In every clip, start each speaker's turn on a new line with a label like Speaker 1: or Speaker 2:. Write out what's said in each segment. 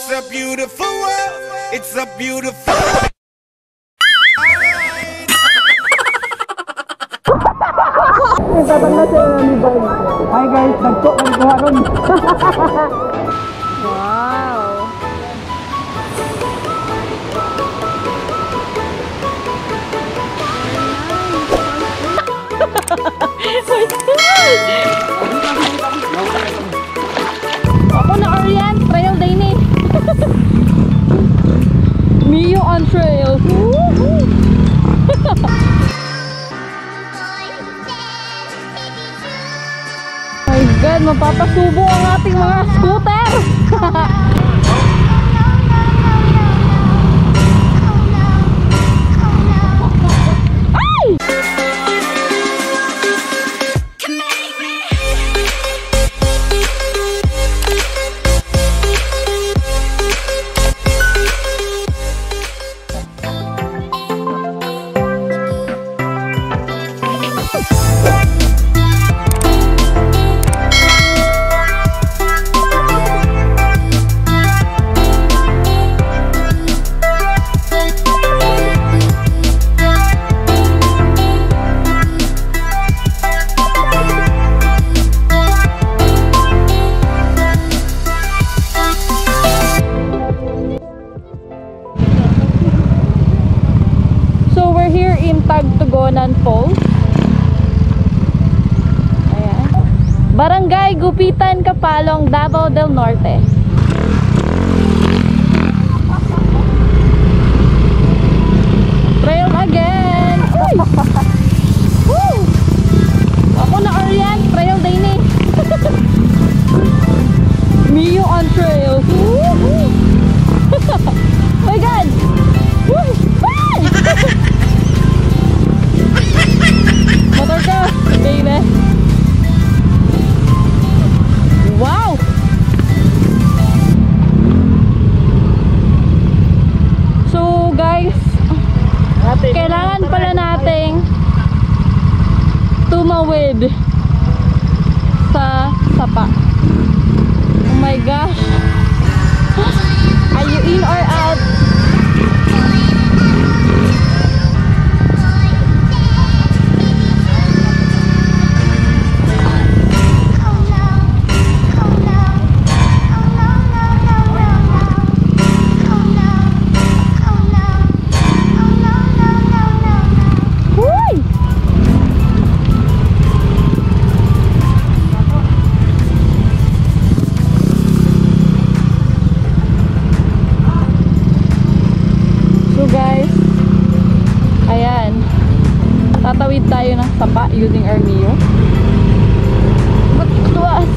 Speaker 1: It's a beautiful world. It's a beautiful world.
Speaker 2: Hi guys, nagto ang kuharon.
Speaker 3: Wow. Ako na Orient, trail day ni. Mio on trail. My God, mapapasubo ang ating mga scooter. Tagtugonan Falls. Ayan. Barangay Gupitan, Kapalong, Davao del Norte. Trail again. Uy! Woo! Ako na Orient, trail day ni. Mio on trail. My God! Woo! Motor ka, baby. Wow! So guys, kailangan pala nating tumawid sa sapa. Oh my gosh. Are you in or out? Tatawid tayo ng sapa using our Mio. But tuwas.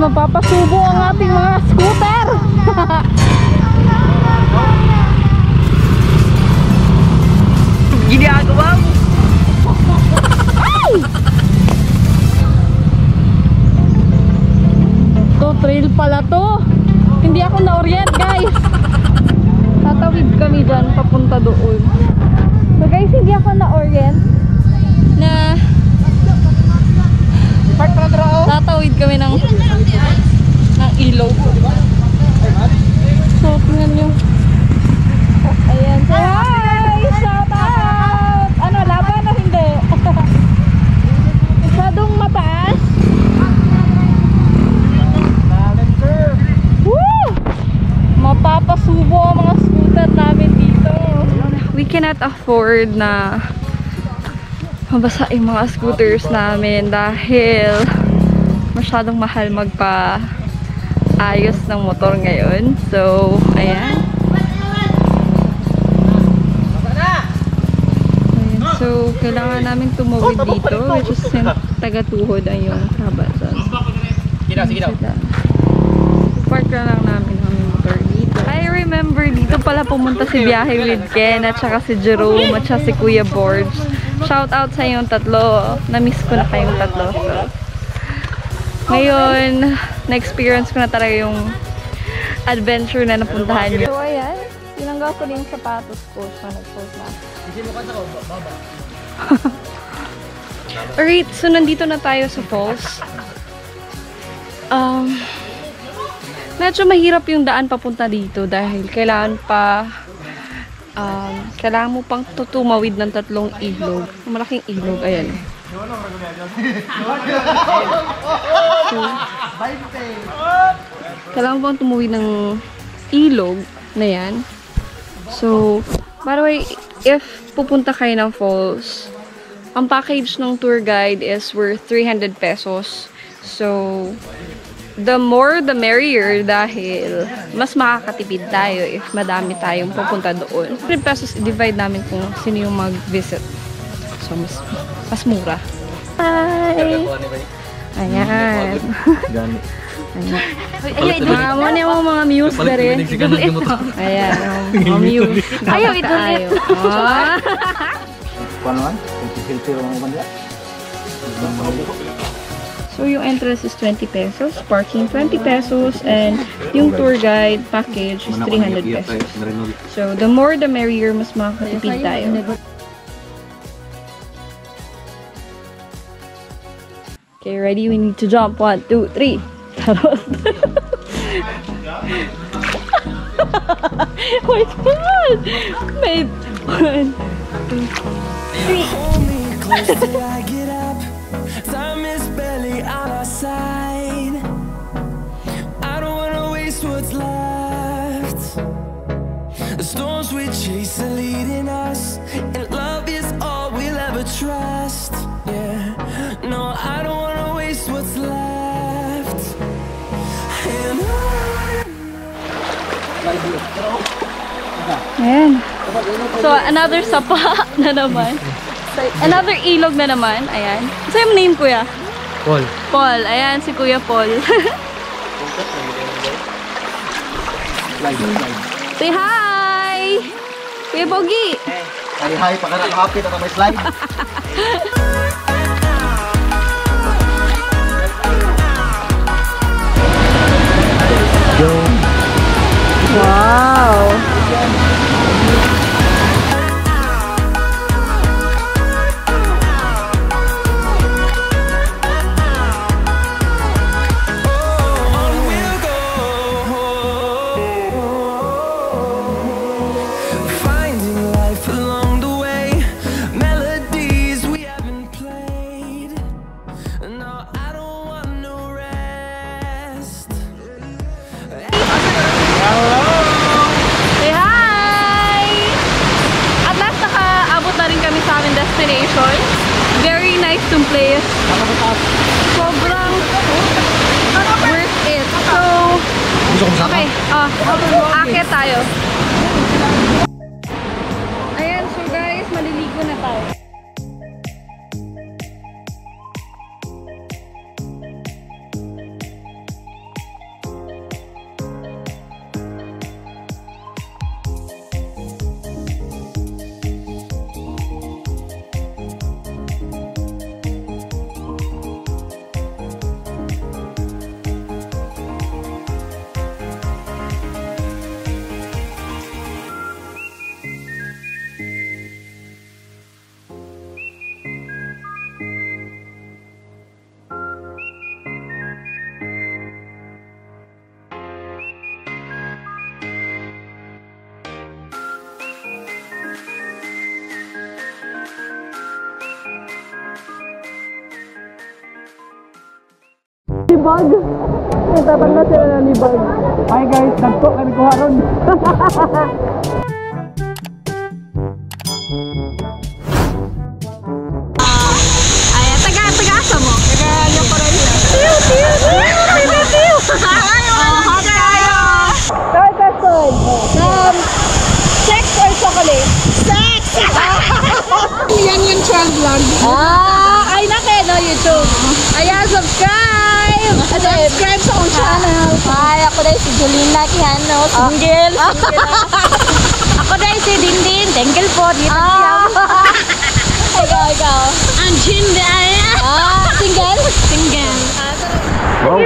Speaker 3: Mapapasubo ang ating mga scooter. Ginagawa mo. Ay! To trail pala to. Hindi ako na-orient guys. Tatawid kami dyan papunta doon. So guys, hindi ako na-orient na tatawid kami ng ilog. So, tingnan nyo. Ayan. So, hi! Shout out! Ano, laban o hindi? Masyadong mataas. Woo! Mapapasubo ang mga scooter namin dito. We cannot afford na mabasa yung mga scooters namin dahil masyadong mahal magpa-ayos ng motor ngayon. So, ayan. So, kailangan namin tumawid dito, which is yung taga-tuhod ay yung Kabasan. Sige daw. Park na lang namin ang motor dito. I remember dito pala pumunta si Biyahe with Ken at saka si Jerome at saka si Kuya Borge. Shout out sa yung tatlo. Na-miss ko na kayong tatlo. So, ngayon, na-experience ko na talaga yung adventure na napuntahan niyo. So, ayan. Tinanggal ko din yung sapatos ko. So, nag-short na. Alright, so nandito na tayo sa falls. Medyo mahirap yung daan papunta dito dahil kailangan mo pang tumawid ng 3 ilog. Malaking ilog, ayan. So, kailangan mo pang tumawid ng ilog na yan. So, by the way, if pupunta kayo ng falls, ang package ng tour guide is worth 300 pesos. So, the more the merrier dahil mas makakatipid tayo if madami tayong pupunta doon. 300 pesos i-divide namin kung sino yung mag-visit. So, mas mura. Hi! Ayan. Ayan, yung mga muse na rin. Ayan, mga muse. Ayaw, itulit. So, yung entrance is 20 pesos, parking 20 pesos, and yung tour guide package is 300 pesos. So, the more the merrier, mas makakatipid tayo. Okay, ready? We need to jump. 1, 2, 3. Charot. Wait, come on. Wait. 1, 2, 3.
Speaker 4: Time is barely on our side. I don't wanna waste what's left. The storms we chase are leading us, and love is all we'll ever trust. Yeah, no, I don't wanna waste what's left. And
Speaker 3: Ayan. So, another sapa na naman. So, another ilog na naman. Ayan. Ano yung name, kuya?
Speaker 2: Paul.
Speaker 3: Paul. Ayan, si Kuya Paul. Say hi! Kuya Bogi!
Speaker 2: Hi, hi. Pagka-happy na may slide.
Speaker 3: Wow! Destination. Very nice to place. Sobrang worth it. So, okay. Akit tayo. Ayan, so guys, maliligo na tayo. Libag. Natatanda sila na libag.
Speaker 2: Hi guys, nagto ka nagkuha ron.
Speaker 3: Ay, taga-asa mo? Taga-anya pa rin. Tiyo! Hot tayo! Third question. Sex or chocolate? Sex! Yan yung
Speaker 5: YouTube. Ayan, subscribe! Subscribe sa akong channel.
Speaker 6: Hi, ako dahil si Julina Quijano, single. Ako dahil si Dindin, single po. Dito ikaw.
Speaker 5: Ang Jinday.
Speaker 6: Single?
Speaker 5: Single.
Speaker 2: Wow.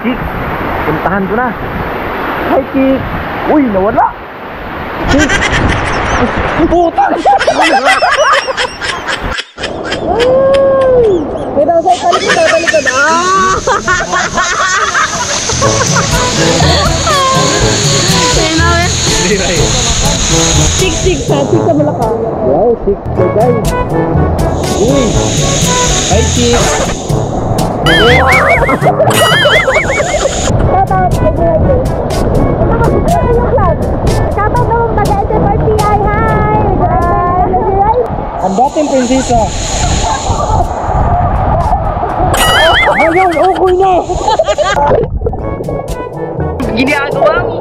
Speaker 2: Chik, puntahan ko na. Hi, Chik. Uy, nawala. Chik. Putang!
Speaker 6: May daw sa'yo, talikod.
Speaker 5: Tik sa Malaka.
Speaker 2: Wow, Chik, guys. Uy. Hi, Chik.
Speaker 6: Shoutout naman taga-SFRPI, hi!
Speaker 2: Ang dating prinsesa. Ayun, okay na.
Speaker 3: Ginagawa mo.